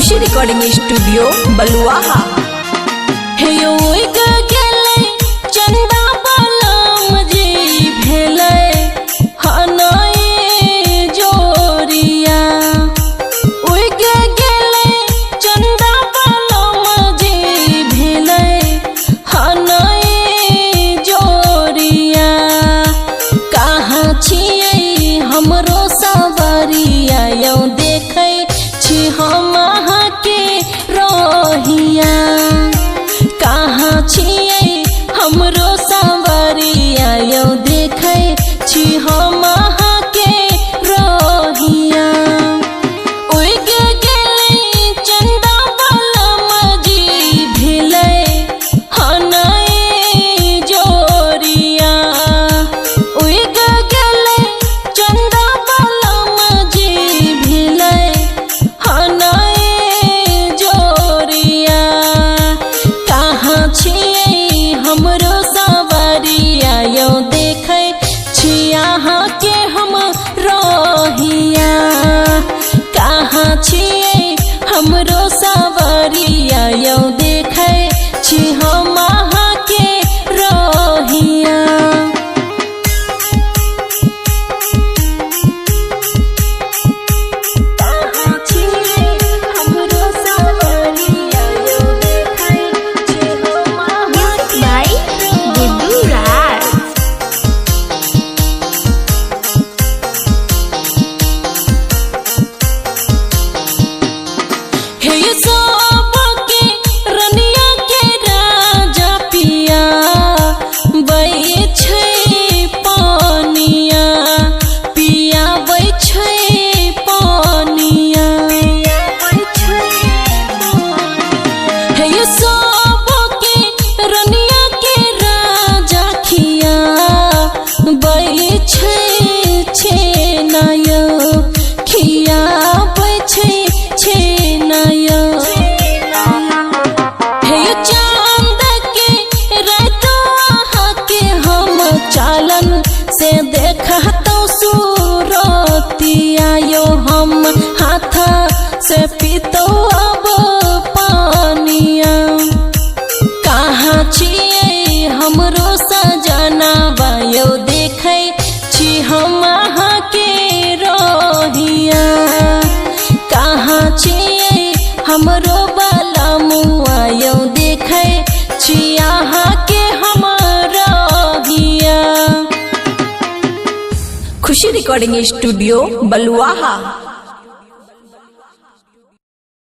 खुशी recording studio बलुआहा। हे यो गेले चंदा बलम जी भेले हनई जोरिया। उइगे गेले चंदा बलम जी भेले हनई जोरिया। कहाँ छियै हमरो सवरिया यौ देखे छी हम अहाँ के रोहिया। कहाँ छियै हमरो सवरिया यौ देखे छी हम अहाँ के रोहिया। उइगे गेले चंदा बलम जी भेले हनई जोरिया। उइगे गेले चंदा बलम जी भेले हनई जोरिया। कहाँ छियै हमरो सवरिया यौ देखे छी अहाँ के हम रोहिया। कहाँ छियै हमरो सवरिया यौ देखे छी हम अहाँ के रोहिया। से देखा तो सूरतिया यो हम हाथ से पीतो अब पानिया। कहाँ छियै हमरो सजनावा यौ देखे छी हम अहाँ के रोहिया। कहाँ छियै हमरो बलमुआ यौ देखे छी अहाँ के हम रोहिया। खुशी रिकॉर्डिंग स्टूडियो बलुआहा।